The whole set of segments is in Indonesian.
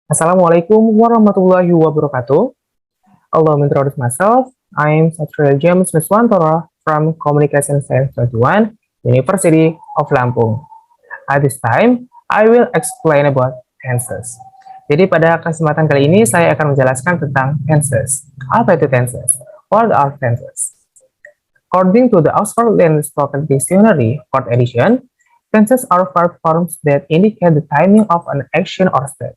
Assalamualaikum warahmatullahi wabarakatuh. Allow me to introduce myself. I'm Satria James Nuswantoro from Communication Science 21, University of Lampung. At this time, I will explain about tenses. Jadi pada kesempatan kali ini saya akan menjelaskan tentang tenses. Apa itu tenses? What are tenses? According to the Oxford English Spoken Dictionary, 4th edition, tenses are verb forms that indicate the timing of an action or state.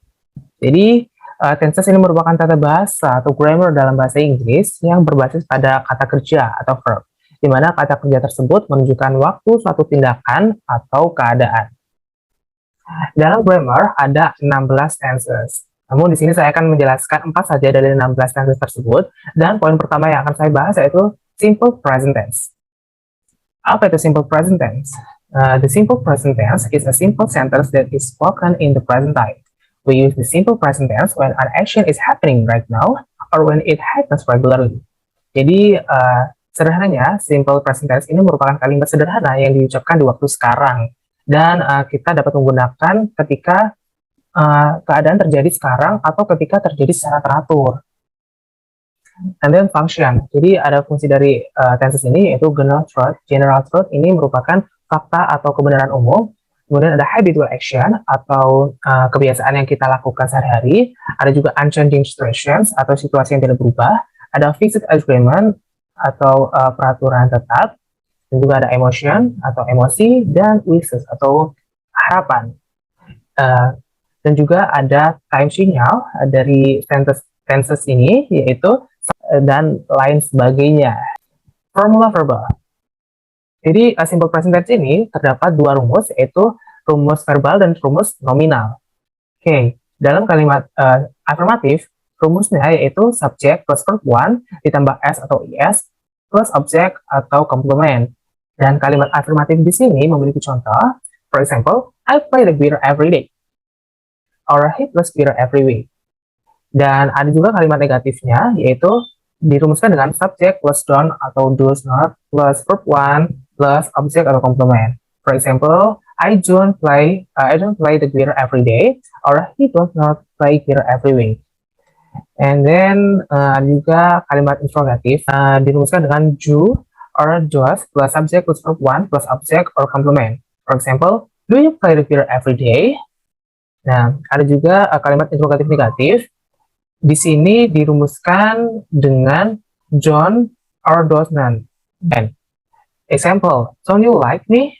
Jadi, tenses ini merupakan tata bahasa atau grammar dalam bahasa Inggris yang berbasis pada kata kerja atau verb, di mana kata kerja tersebut menunjukkan waktu suatu tindakan atau keadaan. Dalam grammar ada 16 tenses. Namun di sini saya akan menjelaskan 4 saja dari 16 tenses tersebut, dan poin pertama yang akan saya bahas yaitu simple present tense. Apa itu simple present tense? The simple present tense is a simple sentence that is spoken in the present time. We use the simple present tense when an action is happening right now or when it happens regularly. Jadi, sederhananya, simple present tense ini merupakan kalimat sederhana yang diucapkan di waktu sekarang. Dan kita dapat menggunakan ketika keadaan terjadi sekarang atau ketika terjadi secara teratur. And then function. Jadi, ada fungsi dari tenses ini yaitu general truth. General truth ini merupakan fakta atau kebenaran umum. Kemudian ada habitual action atau kebiasaan yang kita lakukan sehari-hari. Ada juga unchanging situations atau situasi yang tidak berubah. Ada fixed agreement atau peraturan tetap. Dan juga ada emotion atau emosi dan wishes atau harapan. Dan juga ada time signal dari tenses ini yaitu dan lain sebagainya. Formula verbal. Jadi, simple present tense ini terdapat dua rumus, yaitu rumus verbal dan rumus nominal. Oke, dalam kalimat afirmatif, rumusnya yaitu subject plus verb one ditambah s atau is plus object atau complement. Dan kalimat afirmatif di sini memiliki contoh, for example, I play the guitar every day, or he plays guitar every week. Dan ada juga kalimat negatifnya, yaitu dirumuskan dengan subject plus don't atau does not plus verb one plus object atau complement. For example, I don't play the guitar every day, or he does not play guitar every week. And then juga kalimat interrogatif dirumuskan dengan do or does plus subject plus verb one plus object or complement. For example, do you play the guitar every day? Nah, ada juga kalimat interrogatif negatif. Di sini dirumuskan dengan don't or does not. And example, don't you like me?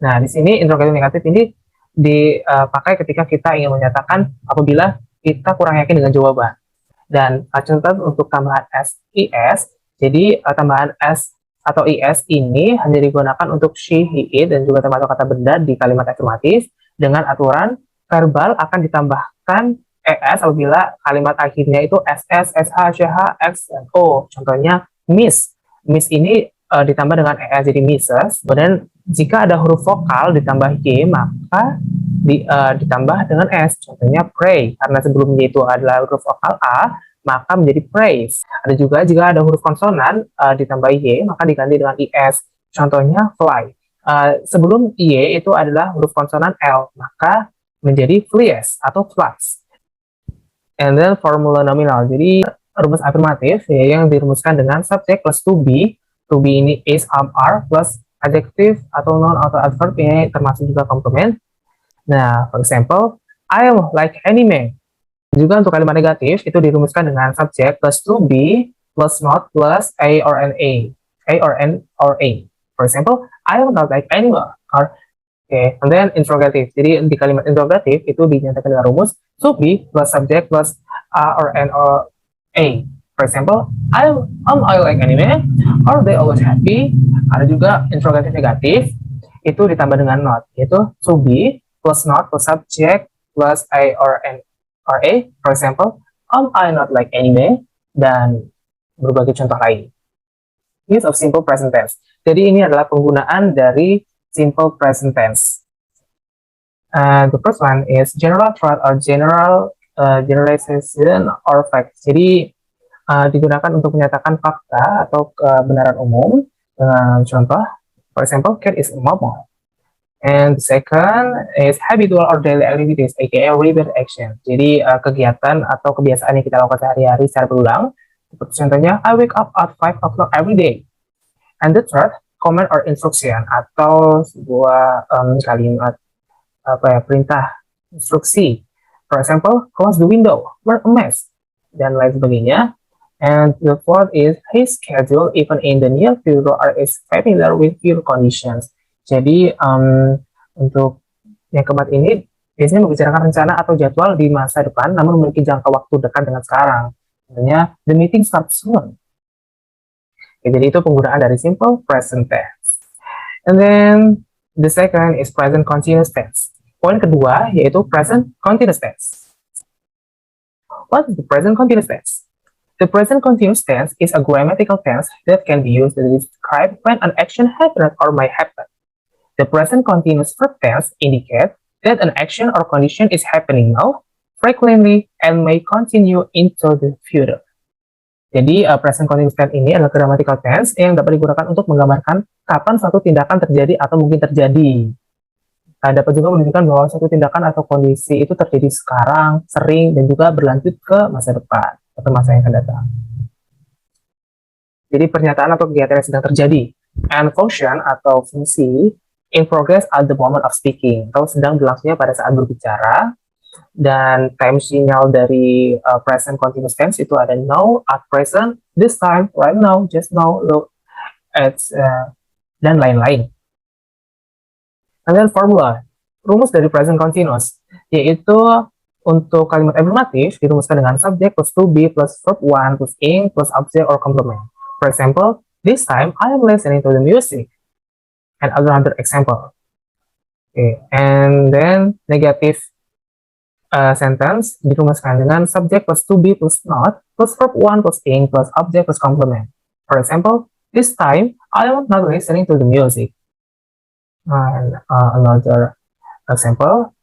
Nah, di sini interrogatif negatif ini dipakai ketika kita ingin menyatakan apabila kita kurang yakin dengan jawaban. Dan contoh untuk tambahan s, is, jadi tambahan s atau is ini hanya digunakan untuk she, he, it, dan juga termasuk kata benda di kalimat afirmatif dengan aturan verbal akan ditambahkan es apabila kalimat akhirnya itu ss, sh, ch, x, dan o. Contohnya miss. Miss ini ditambah dengan es jadi misses. Kemudian jika ada huruf vokal ditambah y maka ditambah dengan s. Contohnya pray, karena sebelumnya itu adalah huruf vokal a maka menjadi praise. Ada juga jika ada huruf konsonan ditambah y maka diganti dengan is. Contohnya fly. Sebelum y itu adalah huruf konsonan l maka menjadi flies atau flies. And then formula nominal. Jadi rumus afirmatif yang dirumuskan dengan subject plus to be. To be ini is, are plus adjective atau noun atau adverb ini termasuk juga complement. Nah, for example, I like anime. Juga untuk kalimat negatif itu dirumuskan dengan subject plus to be plus not plus a or an a. A or n or a. For example, I not like anime. And then interrogative. Jadi di kalimat interrogatif itu dinyatakan dengan rumus to be plus subject plus a or n or a. For example, I like anime, or they always happy. Ada juga interrogatif negatif, itu ditambah dengan not, yaitu to be plus not plus subject plus a or n or a. For example, I not like anime, dan berbagai contoh lain. Use of simple present tense. Jadi ini adalah penggunaan dari simple present tense. The first one is general truth or generalization or fact. Jadi digunakan untuk menyatakan fakta atau kebenaran umum dengan contoh, for example, cat is a mama. And the second is habitual or daily activities, aka repeat action. Jadi kegiatan atau kebiasaan yang kita lakukan sehari-hari secara berulang. Seperti contohnya, I wake up at 5 o'clock every day. And the third, command or instruction atau sebuah kalimat perintah instruksi. For example, close the window, we're a mess, dan lain sebagainya. And the fourth is his schedule even in the near future or is familiar with your conditions. Jadi untuk yang keempat ini biasanya membicarakan rencana atau jadwal di masa depan, namun memiliki jangka waktu dekat dengan sekarang. Contohnya, the meeting starts soon. Oke, jadi itu penggunaan dari simple present tense. And then the second is present continuous tense. Poin kedua yaitu present continuous tense. What is the present continuous tense? The present continuous tense is a grammatical tense that can be used to describe when an action happened or might happen. The present continuous verb tense indicates that an action or condition is happening now, frequently, and may continue into the future. Jadi, present continuous tense ini adalah grammatical tense yang dapat digunakan untuk menggambarkan kapan suatu tindakan terjadi atau mungkin terjadi. Dapat juga menunjukkan bahwa suatu tindakan atau kondisi itu terjadi sekarang, sering, dan juga berlanjut ke masa depan atau masa yang akan datang. Jadi pernyataan atau kegiatan yang sedang terjadi. And function atau fungsi in progress at the moment of speaking, atau sedang berlangsungnya pada saat berbicara. Dan time sinyal dari present continuous tense itu ada now, at present, this time, right now, just now, look, at, dan lain-lain. And then formula, rumus dari present continuous, yaitu untuk kalimat afirmatif dirumuskan dengan subject plus to be plus verb one plus ing plus object or complement. For example, this time I am listening to the music. And another example. Okay. And then negative sentence dirumuskan dengan subject plus to be plus not plus verb one plus ing plus object plus complement. For example, this time I am not listening to the music. And another example.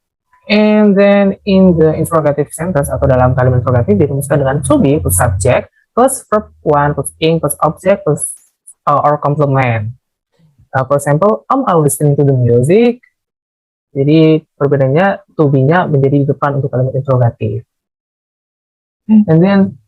And then in the interrogative sentence atau dalam kalimat interrogatif dirumuskan dengan to be plus subject plus verb one plus ing plus object plus or complement. For example, am I listening to the music? Jadi perbedaannya to be-nya menjadi di depan untuk kalimat interrogatif. And then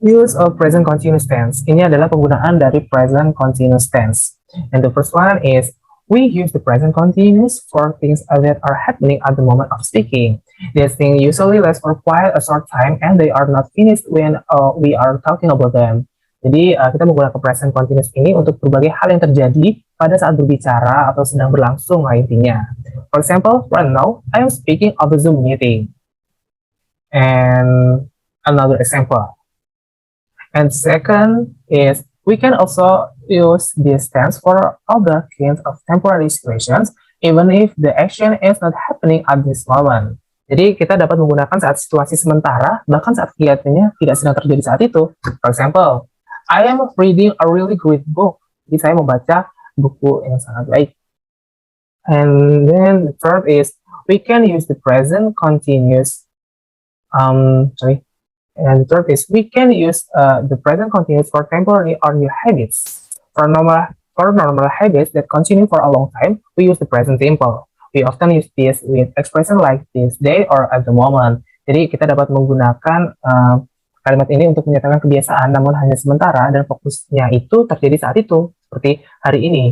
use of present continuous tense. Ini adalah penggunaan dari present continuous tense. And the first one is we use the present continuous for things that are happening at the moment of speaking. These things usually last for quite a short time and they are not finished when we are talking about them. Jadi kita menggunakan present continuous ini untuk berbagai hal yang terjadi pada saat berbicara atau sedang berlangsung lah intinya. For example, right now I am speaking of the Zoom meeting. And another example. And second is we can also use this tense for other kinds of temporary situations, even if the action is not happening at this moment. Jadi kita dapat menggunakan saat situasi sementara, bahkan saat kegiatannya tidak sedang terjadi saat itu. For example, I am reading a really great book. Jadi saya membaca buku yang sangat baik. And then the third is we can use the present continuous. And the third is we can use the present continuous for temporary or new habits. For normal habits that continue for a long time, we use the present simple. We often use this with expression like this day or at the moment. Jadi kita dapat menggunakan kalimat ini untuk menyatakan kebiasaan namun hanya sementara dan fokusnya itu terjadi saat itu, seperti hari ini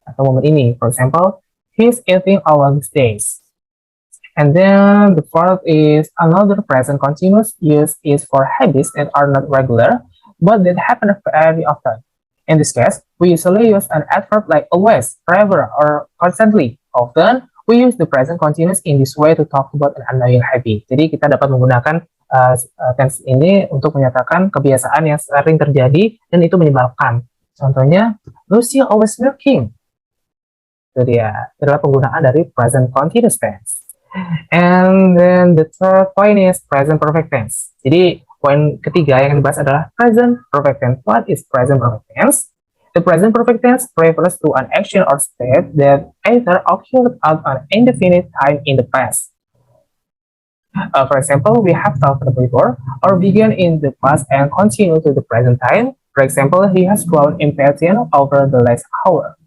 atau momen ini. For example, he's eating all these days. And then the fourth is another present continuous use is for habits that are not regular, but that happen very often. In this case, we usually use an adverb like always, forever, or constantly. Often, we use the present continuous in this way to talk about an annoying habit. Jadi kita dapat menggunakan tense ini untuk menyatakan kebiasaan yang sering terjadi dan itu menyebalkan. Contohnya, Lucy always working. Itu dia, adalah penggunaan dari present continuous tense. And then the third point is present perfect tense. Jadi poin ketiga yang dibahas adalah present perfect tense. What is present perfect tense? The present perfect tense refers to an action or state that either occurred at an indefinite time in the past. For example, we have talked about before, or began in the past and continue to the present time. For example, he has grown impatient over the last hour.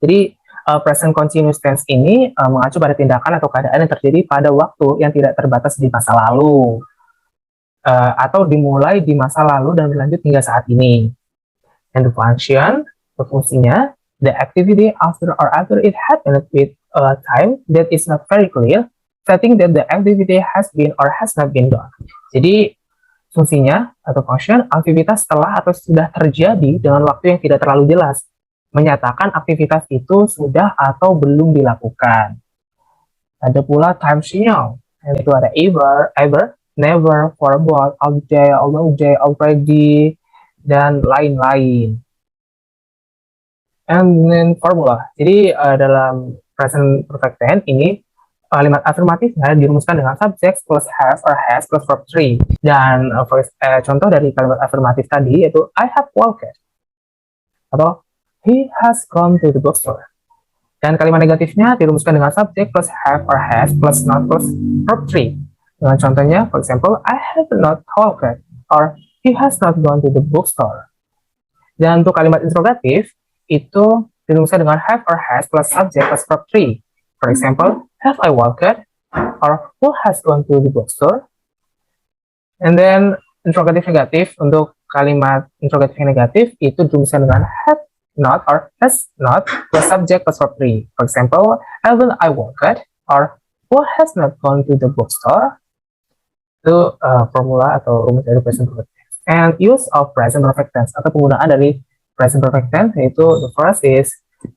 Jadi present continuous tense ini mengacu pada tindakan atau keadaan yang terjadi pada waktu yang tidak terbatas di masa lalu, atau dimulai di masa lalu dan berlanjut hingga saat ini. And the function, fungsinya, the activity after or after it happened with a time that is not very clear, setting that the activity has been or has not been done. Jadi fungsinya atau function, aktivitas setelah atau sudah terjadi dengan waktu yang tidak terlalu jelas, menyatakan aktivitas itu sudah atau belum dilakukan. Ada pula time signal, itu ada ever, never, for about, already, dan lain-lain. And then formula. Jadi dalam present perfect tense ini kalimat afirmatifnya dirumuskan dengan subject plus have or has plus verb 3. Dan contoh dari kalimat afirmatif tadi yaitu I have walked atau he has gone to the bookstore. Dan kalimat negatifnya dirumuskan dengan subject plus have or has plus not plus verb 3. Dengan contohnya, for example, I have not walked or he has not gone to the bookstore. Dan untuk kalimat interrogatif itu dirumuskan dengan have or has plus subject plus verb 3. For example, have I walked or who has gone to the bookstore? And then interrogatif negatif, untuk kalimat interrogatif yang negatif itu dirumuskan dengan have not or has not plus subject plus verb 3. For example, haven't I walked or who has not gone to the bookstore? Itu formula atau rumus dari present perfect tense. And use of present perfect tense atau penggunaan dari present perfect tense yaitu the first is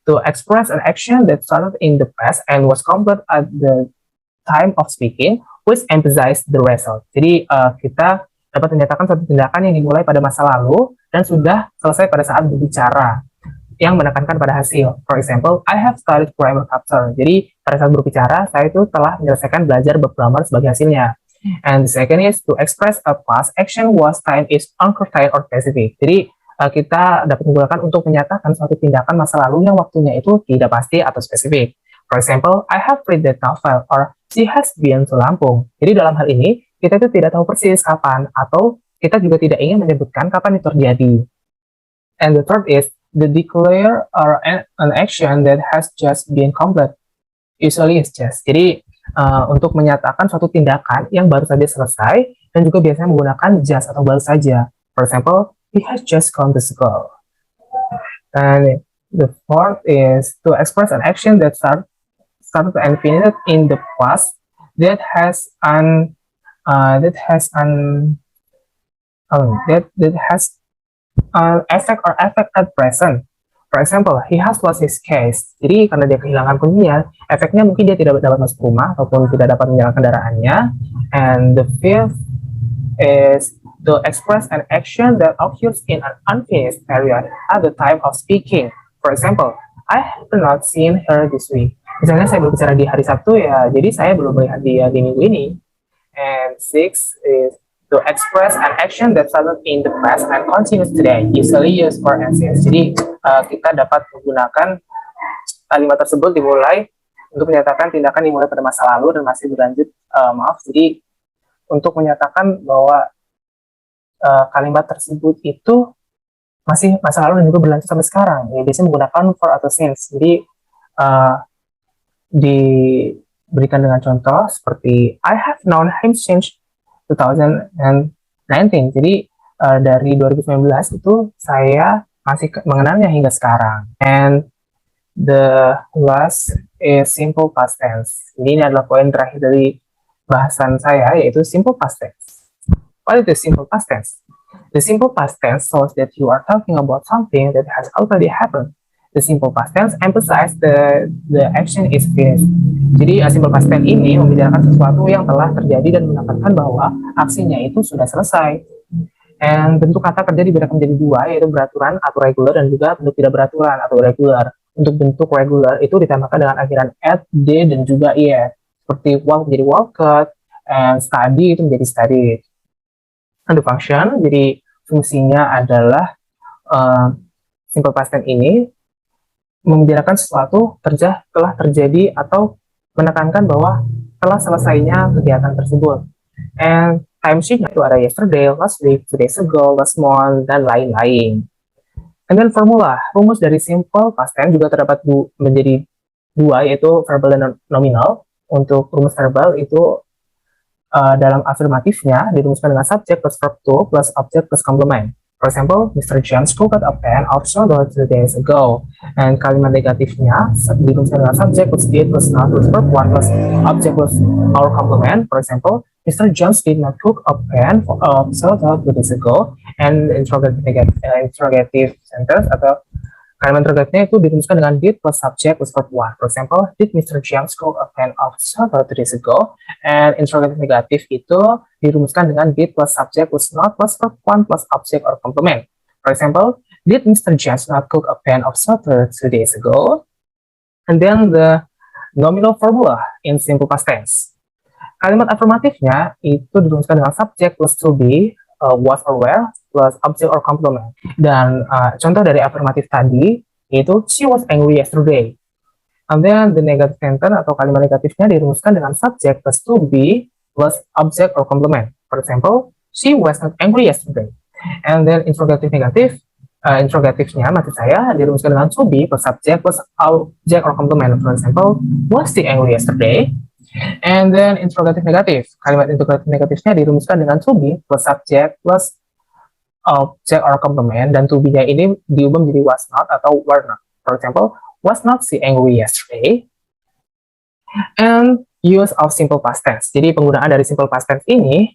to express an action that started in the past and was completed at the time of speaking, which emphasize the result. Jadi kita dapat menyatakan suatu tindakan yang dimulai pada masa lalu dan sudah selesai pada saat berbicara, yang menekankan pada hasil. For example, I have studied grammar capture. Jadi pada saat berbicara, saya itu telah menyelesaikan belajar bab grammar sebagai hasilnya. And the second is to express a past action was time is uncertain or specific. Jadi kita dapat menggunakan untuk menyatakan suatu tindakan masa lalu yang waktunya itu tidak pasti atau spesifik. For example, I have read that novel or she has been to Lampung. Jadi dalam hal ini kita itu tidak tahu persis kapan atau kita juga tidak ingin menyebutkan kapan itu terjadi. And the third is the declare or an action that has just been completed. Usually is just. Jadi untuk menyatakan suatu tindakan yang baru saja selesai dan juga biasanya menggunakan just atau baru saja. For example, he has just gone to school. And the fourth is to express an action that started and finished in the past that has an effect at present. For example, he has lost his keys. Jadi karena dia kehilangan kuncinya, efeknya mungkin dia tidak dapat masuk rumah ataupun tidak dapat menjalankan kendaraannya. And the fifth is to express an action that occurs in an unfinished period at the time of speaking. For example, I have not seen her this week. Misalnya saya berbicara di hari Sabtu ya, jadi saya belum melihat dia di minggu ini. And sixth is to express an action that started in the past and continues today, usually used for NCS. Jadi kita dapat menggunakan kalimat tersebut dimulai untuk menyatakan tindakan dimulai pada masa lalu dan masih berlanjut. Jadi untuk menyatakan bahwa kalimat tersebut itu masih masa lalu dan juga berlanjut sampai sekarang. Ya, biasanya menggunakan for atau since. Jadi diberikan dengan contoh seperti I have known him since 2019. Jadi dari 2019 itu saya masih mengenalnya hingga sekarang. And the last is simple past tense. Jadi ini adalah poin terakhir dari bahasan saya, yaitu simple past tense. What is the simple past tense? The simple past tense shows that you are talking about something that has already happened. The simple past tense emphasize the action is finished. Jadi simple past tense ini membicarakan sesuatu yang telah terjadi dan menekankan bahwa aksinya itu sudah selesai. And bentuk kata kerja dibedakan menjadi dua, yaitu beraturan atau regular dan juga bentuk tidak beraturan atau regular. Untuk bentuk regular itu ditambahkan dengan akhiran at, did, dan juga yeah. Seperti walk menjadi walked, and study itu menjadi studied. And the function, jadi fungsinya adalah simple past tense ini membicarakan sesuatu telah terjadi atau menekankan bahwa telah selesainya kegiatan tersebut. And time sheet itu ada yesterday, last week, 2 days ago, last month, dan lain-lain. And then formula, rumus dari simple past tense juga terdapat menjadi dua, yaitu verbal dan nominal. Untuk rumus verbal itu dalam afirmatifnya dirumuskan dengan subjek plus verb to plus object plus complement. For example, Mr. James got a pen of sugar 2 days ago. And kalimat negatifnya dirumuskan dengan subjek plus did plus not plus verb one plus object plus our complement. For example, Mr. James did not cook a pen of sugar 2 days ago. And interrogative sentence atau kalimat interrogatifnya itu dirumuskan dengan did plus subject plus verb one. For example, did Mr. James cook a pan of sugar 2 days ago? And interrogative negatif itu dirumuskan dengan did plus subject plus not plus verb one plus object or complement. For example, did Mr. James not cook a pan of sugar 2 days ago? And then the nominal formula in simple past tense. Kalimat afirmatifnya itu dirumuskan dengan subject plus to be, was or were, plus object or complement. Dan contoh dari afirmatif tadi itu she was angry yesterday. And then the negative sentence atau kalimat negatifnya dirumuskan dengan subject plus to be plus object or complement. For example, she was not angry yesterday. And then interrogative negatif, interrogatifnya maksud saya dirumuskan dengan to be plus subject plus object or complement. For example, was she angry yesterday? And then interrogative negatif, kalimat interrogatif negatifnya dirumuskan dengan to be plus subject plus object or complement, dan to be-nya ini diubah menjadi was not atau were not. For example, was not she angry yesterday? And use of simple past tense. Jadi penggunaan dari simple past tense ini,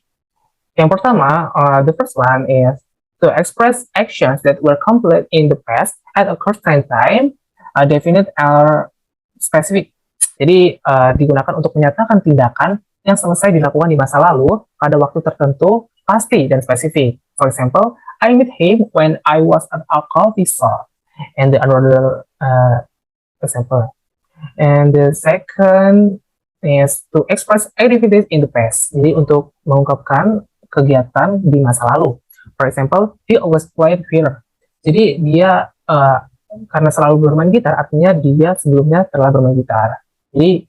yang pertama, the first one is to express actions that were complete in the past at a certain time, definite or specific. Jadi digunakan untuk menyatakan tindakan yang selesai dilakukan di masa lalu pada waktu tertentu, pasti dan spesifik. For example, I met him when I was at a coffee shop. And the another example. And the second is to express activities in the past. Jadi untuk mengungkapkan kegiatan di masa lalu. For example, he always played guitar. Jadi dia karena selalu bermain gitar, artinya dia sebelumnya telah bermain gitar. Jadi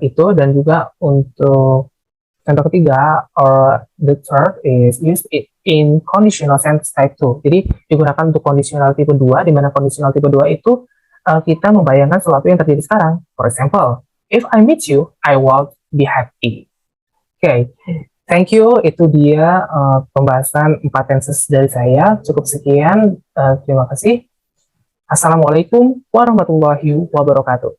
itu, dan juga untuk contoh ketiga, or the third is used in conditional sentence type 2. Jadi digunakan untuk kondisional tipe 2, di mana kondisional tipe 2 itu kita membayangkan sesuatu yang terjadi sekarang. For example, if I meet you, I will be happy. Okay, thank you. Itu dia pembahasan 4 tenses dari saya. Cukup sekian. Terima kasih. Assalamualaikum warahmatullahi wabarakatuh.